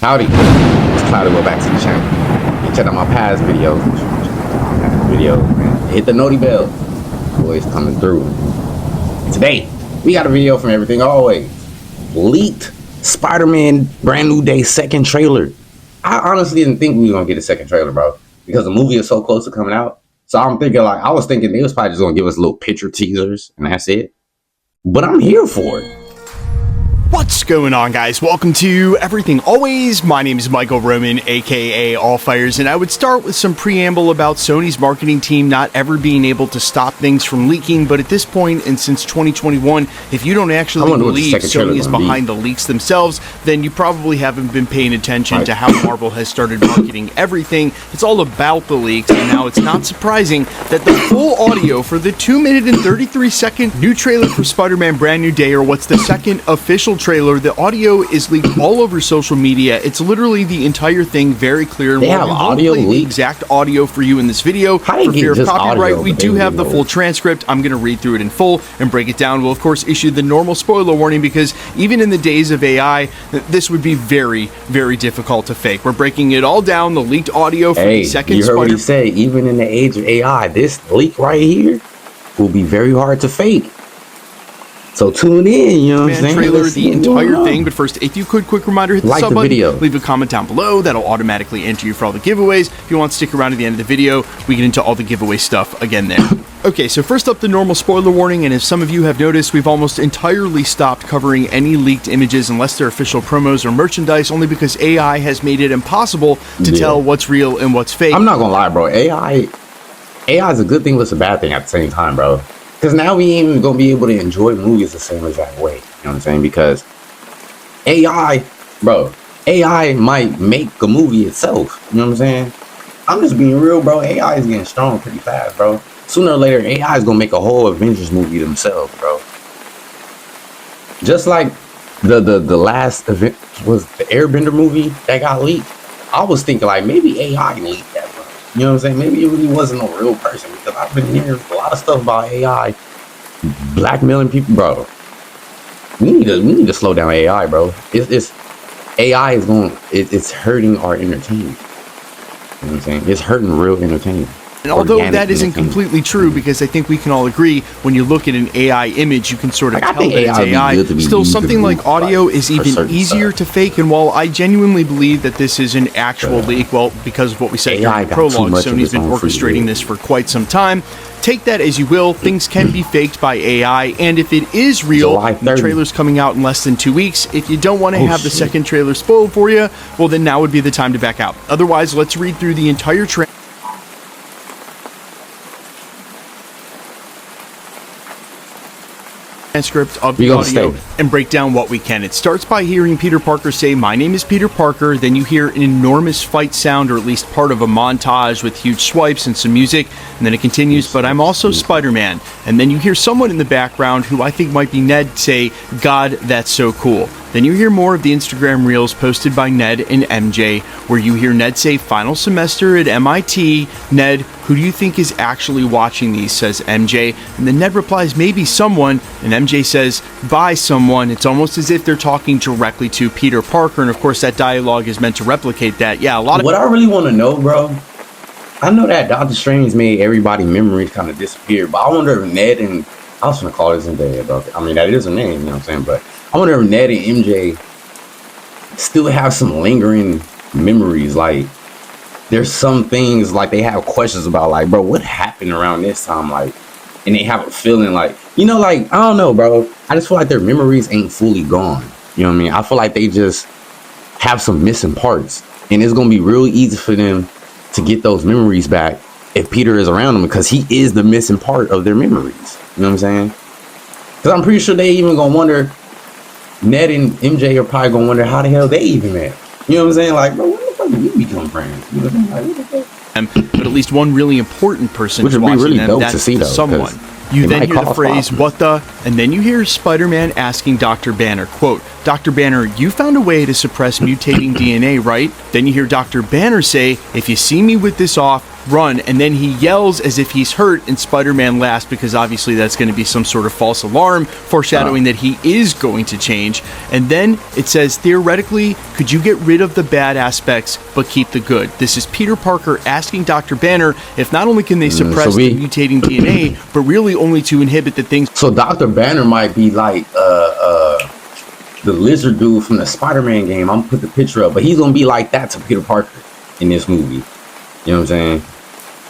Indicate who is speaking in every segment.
Speaker 1: Howdy, it's Cloudy. Go back to the channel. You check out my past videos. Man. Hit the noti bell. Boys coming through. Today, we got a video from Everything Always. Leaked Spider-Man Brand New Day second trailer. I honestly didn't think we were gonna get a second trailer, bro, because the movie is so close to coming out. So I was thinking they was probably just gonna give us little picture teasers and that's it. But I'm here for it.
Speaker 2: What's going on, guys? Welcome to Everything Always. My name is Michael Roman, aka Allfires, and I would start with some preamble about Sony's marketing team not ever being able to stop things from leaking. But at this point, and since 2021, if you don't actually believe Sony is behind the leaks themselves, then you probably haven't been paying attention to how Marvel has started marketing everything. It's all about the leaks, and now it's not surprising that the full audio for the 2-minute and 33-second new trailer for Spider-Man Brand New Day, or what's the second official trailer, the audio is leaked all over social media. It's literally the entire thing, very clear.
Speaker 1: They have audio leaked?
Speaker 2: The exact audio for you in this video. For fear of copyright, we do have the full transcript. I'm going to read through it in full and break it down. We'll of course issue the normal spoiler warning because even in the days of AI, this would be very, very difficult to fake. We're breaking it all down. The leaked audio for the second
Speaker 1: you heard what he said. Even in the age of AI, this leak right here will be very hard to fake. So tune in, you know what I'm saying?
Speaker 2: Trailer, the entire thing. But first, if you could, quick reminder, hit the sub button, leave a comment down below. That'll automatically enter you for all the giveaways. If you want to stick around to the end of the video, we get into all the giveaway stuff again there. Okay, so first up, the normal spoiler warning, and as some of you have noticed, we've almost entirely stopped covering any leaked images unless they're official promos or merchandise, only because AI has made it impossible to tell what's real and what's fake.
Speaker 1: I'm not gonna lie, bro. AI is a good thing, but it's a bad thing at the same time, bro. Because now we ain't even gonna be able to enjoy movies the same exact way. You know what I'm saying? Because AI might make a movie itself. You know what I'm saying? I'm just being real, bro. AI is getting strong pretty fast, bro. Sooner or later, AI is gonna make a whole Avengers movie themselves, bro. Just like the last event was the Airbender movie that got leaked. I was thinking like maybe AI leaked that, bro. You know what I'm saying? Maybe it really wasn't a real person, because I've been hearing a lot of stuff about AI blackmailing people, bro. We need to slow down AI, bro. AI is it's hurting our entertainment. You know what I'm saying? It's hurting real entertainment.
Speaker 2: And although that isn't completely true, because I think we can all agree when you look at an AI image, you can sort of tell that it's AI. Still, something like audio is even easier to fake. And while I genuinely believe that this is an actual leak, well, because of what we said during the prologue, Sony's been orchestrating this for quite some time. Take that as you will. Things can be faked by AI, and if it is real, the trailer's coming out in less than 2 weeks. If you don't want to have the second trailer spoiled for you, well, then now would be the time to back out. Otherwise, let's read through the entire trailer. Transcript of the audio and break down what we can. It starts by hearing Peter Parker say, "My name is Peter Parker." Then you hear an enormous fight sound, or at least part of a montage with huge swipes and some music, and then it continues, "But I'm also Spider-Man." And then you hear someone in the background, who I think might be Ned, say, "God, that's so cool." Then you hear more of the Instagram reels posted by Ned and MJ, where you hear Ned say, "Final semester at MIT. Ned, who do you think is actually watching these?" says MJ. And then Ned replies, "Maybe someone." And MJ says, "By someone." It's almost as if they're talking directly to Peter Parker. And of course, that dialogue is meant to replicate that. Yeah, a lot of...
Speaker 1: What I really want to know, bro, I know that Doctor Strange made everybody's memories kind of disappear, but I wonder if Ned and... I was going to call this in there, bro. I mean, that is a name, you know what I'm saying? But I wonder if Ned and MJ still have some lingering memories. Like, there's some things, like, they have questions about, like, bro, what happened around this time? Like, and they have a feeling like, you know, like, I don't know, bro. I just feel like their memories ain't fully gone. You know what I mean? I feel like they just have some missing parts. And it's going to be real easy for them to get those memories back if Peter is around them, because he is the missing part of their memories. You know what I'm saying? Because I'm pretty sure they even going to wonder, Ned and MJ are probably going to wonder how the hell they even met. You know what I'm saying? Like, bro, when the fuck did we become friends? You know what I'm saying? Like, what the fuck?
Speaker 2: But at least one really important person is watching
Speaker 1: really
Speaker 2: them. That's someone. You then hear the phrase, "What the?" And then you hear Spider-Man asking Dr. Banner, quote, "Dr. Banner, you found a way to suppress mutating DNA, right?" Then you hear Dr. Banner say, "If you see me with this off, run, and then he yells as if he's hurt, and Spider-Man laughs because obviously that's going to be some sort of false alarm, foreshadowing that he is going to change. And then it says, theoretically, could you get rid of the bad aspects but keep the good? This is Peter Parker asking Dr. Banner if not only can they suppress the mutating DNA, but really only to inhibit the things.
Speaker 1: So Dr. Banner might be like the lizard dude from the Spider-Man game. I'm gonna put the picture up, but he's gonna be like that to Peter Parker in this movie. You know what I'm saying?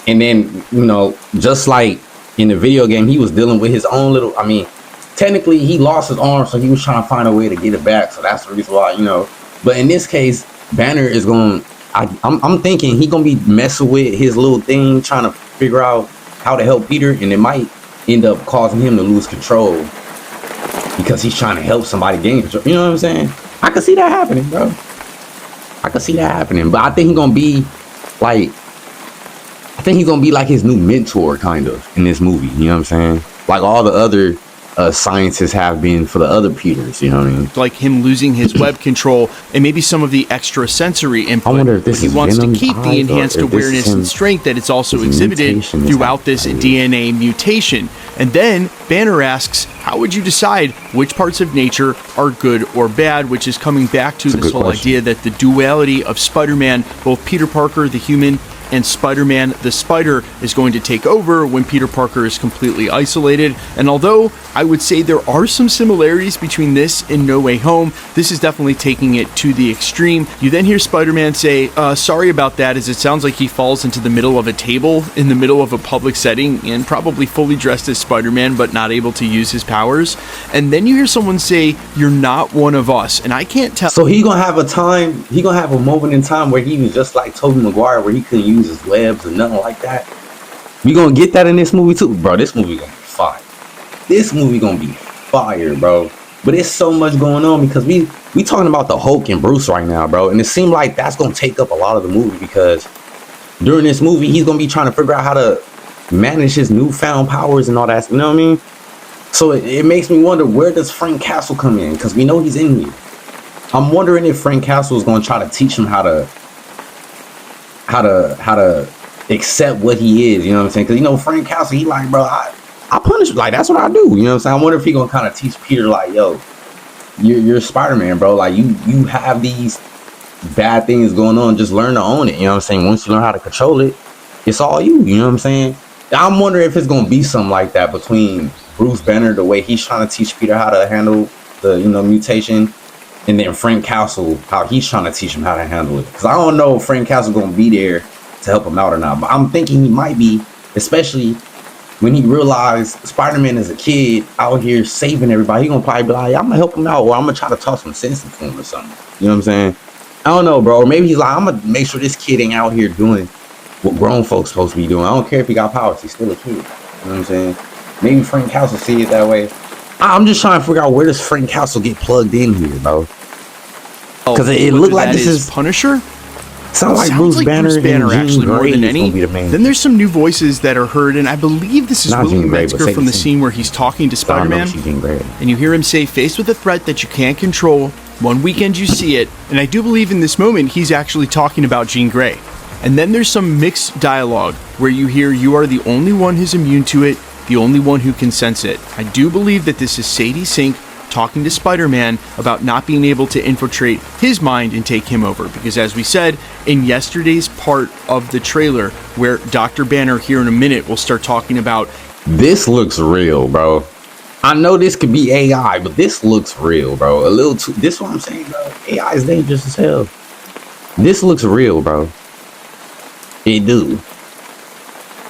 Speaker 1: And then, you know, just like in the video game, he was dealing with his own little, I mean, technically he lost his arm, so he was trying to find a way to get it back. So that's the reason why, you know. But in this case, Banner is going, I'm thinking he going to be messing with his little thing, trying to figure out how to help Peter. And it might end up causing him to lose control because he's trying to help somebody gain control. You know what I'm saying? I can see that happening, bro. I can see that happening. But I think he's going to be like, his new mentor, kind of, in this movie. You know what I'm saying? Like all the other scientists have been for the other Peters. You know what I mean?
Speaker 2: Like him losing his web control and maybe some of the extra sensory input.
Speaker 1: I wonder if this
Speaker 2: he
Speaker 1: is
Speaker 2: wants to
Speaker 1: Venom's
Speaker 2: keep the
Speaker 1: eyes,
Speaker 2: enhanced awareness and strength that it's also exhibited throughout this DNA mutation. And then Banner asks, how would you decide which parts of nature are good or bad? Which is coming back to this whole idea that the duality of Spider-Man, both Peter Parker, the human, and Spider-Man the Spider, is going to take over when Peter Parker is completely isolated. And although I would say there are some similarities between this and No Way Home, this is definitely taking it to the extreme. You then hear Spider-Man say, sorry about that, as it sounds like he falls into the middle of a table in the middle of a public setting and probably fully dressed as Spider-Man but not able to use his powers. And then you hear someone say, you're not one of us. And I can't tell.
Speaker 1: So he gonna have a moment in time where he was just like Tobey Maguire, where he couldn't use his webs or nothing like that. We gonna get that in this movie too, bro. This movie gonna be fire. This movie gonna be fire, bro. But it's so much going on because we talking about the Hulk and Bruce right now, bro. And it seemed like that's gonna take up a lot of the movie because during this movie he's gonna be trying to figure out how to manage his newfound powers and all that. You know what I mean? So it makes me wonder, where does Frank Castle come in? Because we know he's in here. I'm wondering if Frank Castle is gonna try to teach him how to accept what he is, you know what I'm saying? Because, you know, Frank Castle, he like, bro, I punish, like, that's what I do, you know what I'm saying? I wonder if he gonna kind of teach Peter, like, yo, you're Spider-Man, bro, like, you have these bad things going on, just learn to own it, you know what I'm saying? Once you learn how to control it, it's all you know what I'm saying? I'm wondering if it's gonna be something like that between Bruce Banner, the way he's trying to teach Peter how to handle the, you know, mutation, and then Frank Castle, how he's trying to teach him how to handle it. Because I don't know if Frank Castle gonna be there to help him out or not, but I'm thinking he might be, especially when he realized Spider-Man is a kid out here saving everybody. He gonna probably be like, I'm gonna help him out, or I'm gonna try to talk some sense into him or something. You know what I'm saying? I don't know, bro. Or maybe he's like, I'm gonna make sure this kid ain't out here doing what grown folks supposed to be doing. I don't care if he got powers, he's still a kid. You know what I'm saying? Maybe Frank Castle see it that way. I'm just trying to figure out, where does Frank Castle get plugged in here, bro? Because it looked like this is
Speaker 2: Punisher.
Speaker 1: Sounds like Bruce Banner
Speaker 2: actually more than any. Then there's some new voices that are heard, and I believe this is William Metzger from the scene where he's talking to Spider-Man, and you hear him say, faced with a threat that you can't control, one weekend you see it, and I do believe in this moment he's actually talking about Jean Grey. And then there's some mixed dialogue where you hear, you are the only one who's immune to it, the only one who can sense it. I do believe that this is Sadie Sink talking to Spider-Man about not being able to infiltrate his mind and take him over. Because as we said in yesterday's part of the trailer, where Dr. Banner here in a minute will start talking about,
Speaker 1: this looks real, bro. I know this could be AI, but this looks real, bro. A little too, this is what I'm saying, bro. AI is dangerous as hell. This looks real, bro. It do.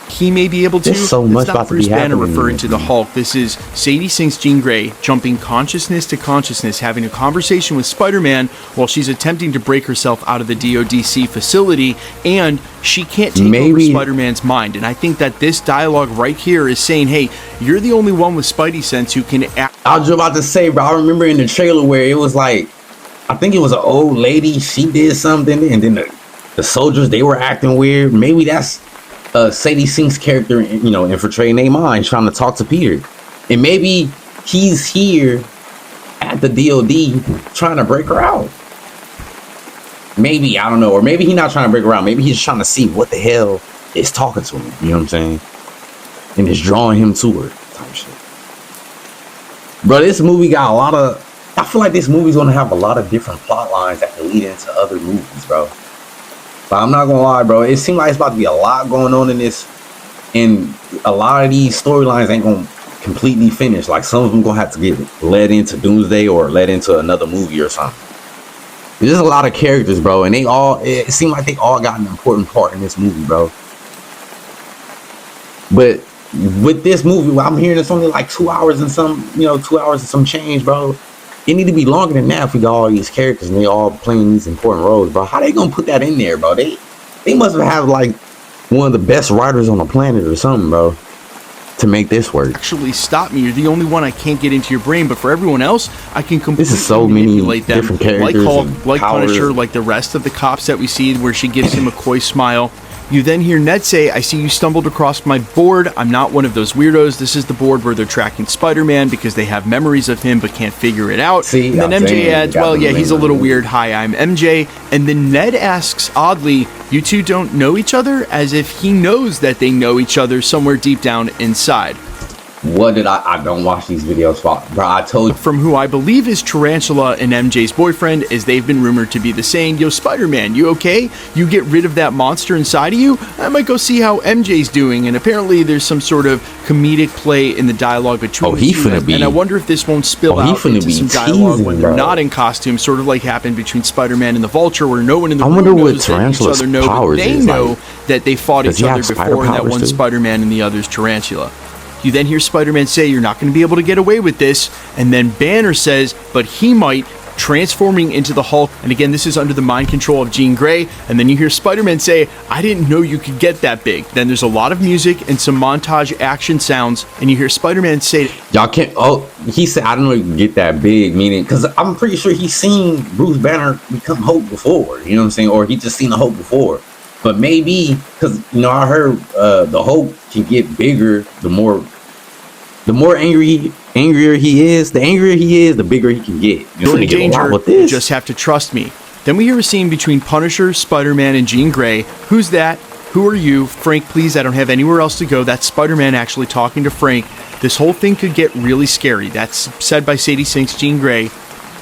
Speaker 2: He may be able to.
Speaker 1: There's so much about
Speaker 2: Bruce
Speaker 1: to be
Speaker 2: Banner
Speaker 1: happening
Speaker 2: referring to the Hulk. This is Sadie Sink's Jean Grey jumping consciousness to consciousness, having a conversation with Spider-Man while she's attempting to break herself out of the DODC facility, and she can't take over Spider-Man's mind. And I think that this dialogue right here is saying, hey, you're the only one with Spidey sense who can act.
Speaker 1: I was just about to say, bro, I remember in the trailer where it was like, I think it was an old lady, she did something, and then the soldiers, they were acting weird. Maybe that's Sadie Sink's character, you know, infiltrating their minds, trying to talk to Peter. And maybe he's here at the DOD trying to break her out. Maybe, I don't know. Or maybe he's not trying to break her out. Maybe he's trying to see what the hell it's talking to him. You know what I'm saying? And it's drawing him to her type shit. Bro, this movie got a lot of. I feel like this movie's gonna have a lot of different plot lines that can lead into other movies, bro. But I'm not gonna lie, bro. It seems like it's about to be a lot going on in this, and a lot of these storylines ain't gonna completely finish. Like some of them gonna have to get led into Doomsday or led into another movie or something. There's just a lot of characters, bro, and it seems like they all got an important part in this movie, bro. But with this movie, I'm hearing it's only like 2 hours and some, 2 hours and some change, bro. It need to be longer than that if we got all these characters and they all playing these important roles, bro. How they gonna put that in there, bro? They must have like one of the best writers on the planet or something, bro, to make this work.
Speaker 2: Actually, stop me. You're the only one I can't get into your brain, but for everyone else, I can completely
Speaker 1: this is so
Speaker 2: manipulate
Speaker 1: many
Speaker 2: them.
Speaker 1: different characters,
Speaker 2: like Hulk, like
Speaker 1: powers.
Speaker 2: Punisher, like the rest of the cops that we see, where she gives him a coy smile. You then hear Ned say, "I see you stumbled across my board. I'm not one of those weirdos. This is the board where they're tracking Spider-Man because they have memories of him but can't figure it out."
Speaker 1: See,
Speaker 2: and then MJ adds, "Well, yeah, he's a little weird. Hi, I'm MJ." And then Ned asks, oddly, "You two don't know each other?" As if he knows that they know each other somewhere deep down inside.
Speaker 1: What did I don't watch these videos, bro. I told you.
Speaker 2: From who I believe is Tarantula and MJ's boyfriend, as they've been rumored to be the same. "Yo, Spider-Man, you okay? You get rid of that monster inside of you? I might go see how MJ's doing." And apparently there's some sort of comedic play in the dialogue between the two. And I wonder if this won't spill out into some dialogue when they're not in costume, sort of like happened between Spider-Man and the Vulture, where no one in the room knows that each other know, but they know that they fought each other before, and that one's Spider-Man and the other's Tarantula. You then hear Spider-Man say, "You're not going to be able to get away with this." And then Banner says, "But he might," transforming into the Hulk. And again, this is under the mind control of Jean Grey. And then you hear Spider-Man say, "I didn't know you could get that big." Then there's a lot of music and some montage action sounds. And you hear Spider-Man say,
Speaker 1: "Y'all can't," he said, "I don't know you can get that big," meaning, because I'm pretty sure he's seen Bruce Banner become Hulk before, you know what I'm saying? Or he just seen the Hulk before. But maybe, because, I heard the Hulk can get bigger the more angrier he is, the angrier he is, the bigger he can get.
Speaker 2: You're in danger, you just have to trust me. Then we hear a scene between Punisher, Spider-Man, and Jean Grey. Who's that? Who are you? Frank, please, I don't have anywhere else to go. That's Spider-Man actually talking to Frank. This whole thing could get really scary. That's said by Sadie Sink's Jean Grey.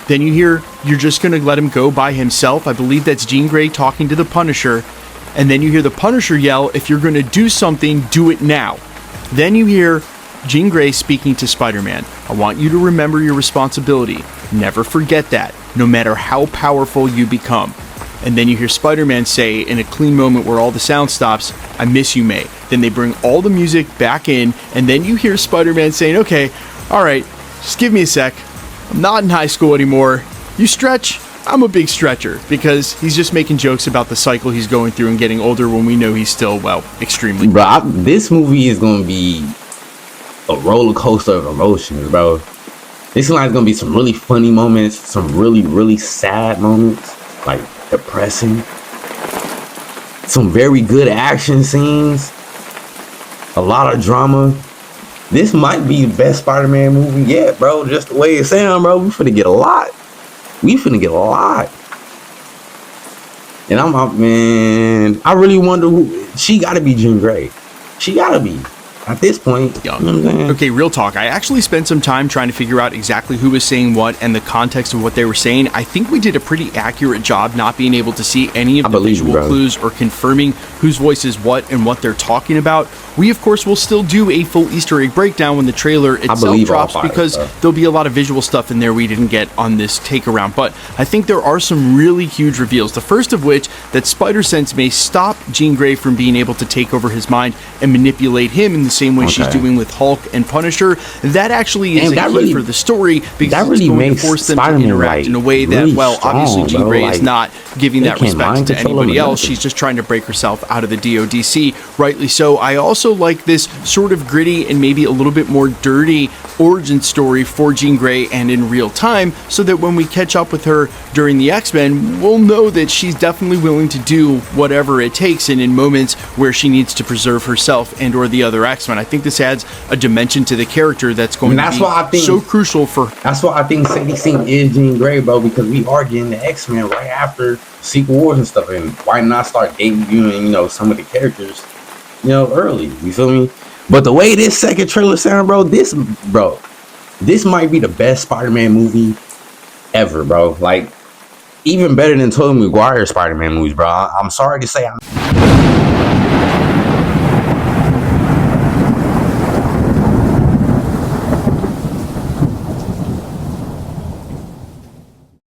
Speaker 2: Then you hear, "You're just going to let him go by himself." I believe that's Jean Grey talking to the Punisher. And then you hear the Punisher yell, "If you're going to do something, do it now." Then you hear Jean Grey speaking to Spider-Man. "I want you to remember your responsibility. Never forget that, no matter how powerful you become." And then you hear Spider-Man say, in a clean moment where all the sound stops, "I miss you, May." Then they bring all the music back in, and then you hear Spider-Man saying, "Okay, all right, just give me a sec. I'm not in high school anymore. You stretch? I'm a big stretcher," because he's just making jokes about the cycle he's going through and getting older when we know he's still, extremely.
Speaker 1: Bro, this movie is going to be a roller coaster of emotions, bro. This is like going to be some really funny moments, some really, really sad moments, like depressing. Some very good action scenes. A lot of drama. This might be the best Spider-Man movie yet, bro. Just the way it sounds, bro. We finna get a lot. And I'm out, man. I really wonder who. She gotta be Jean Grey. She gotta be. At this point, you know what I'm saying?
Speaker 2: Okay, real talk. I actually spent some time trying to figure out exactly who was saying what and the context of what they were saying. I think we did a pretty accurate job not being able to see any of the visual clues or confirming whose voice is what and what they're talking about. We, of course, will still do a full Easter egg breakdown when the trailer itself drops, because there'll be a lot of visual stuff in there we didn't get on this take around. But I think there are some really huge reveals. The first of which, that Spider-Sense may stop Jean Grey from being able to take over his mind and manipulate him in the same way she's doing with Hulk and Punisher. That actually is a key for the story, because
Speaker 1: that really
Speaker 2: it's going
Speaker 1: makes
Speaker 2: to force them
Speaker 1: Spider-Man,
Speaker 2: to interact in a way that,
Speaker 1: really strong,
Speaker 2: obviously Jean Grey is not giving that respect to anybody else.
Speaker 1: nothing.
Speaker 2: She's just trying to break herself out of the DODC, rightly so. I also like this sort of gritty and maybe a little bit more dirty origin story for Jean Grey and in real time, so that when we catch up with her during the X-Men, we'll know that she's definitely willing to do whatever it takes, and in moments where she needs to preserve herself and or the other X-Men. I think this adds a dimension to the character that's going to be so crucial for.
Speaker 1: That's why I think Sadie Sink is Jean Grey, bro, because we are getting the X-Men right after Secret Wars and stuff, and why not start debuting, some of the characters early. You feel me? But the way this second trailer sound, this might be the best Spider-Man movie ever, bro. Like, even better than Tobey Maguire Spider-Man movies, bro. I'm sorry to say,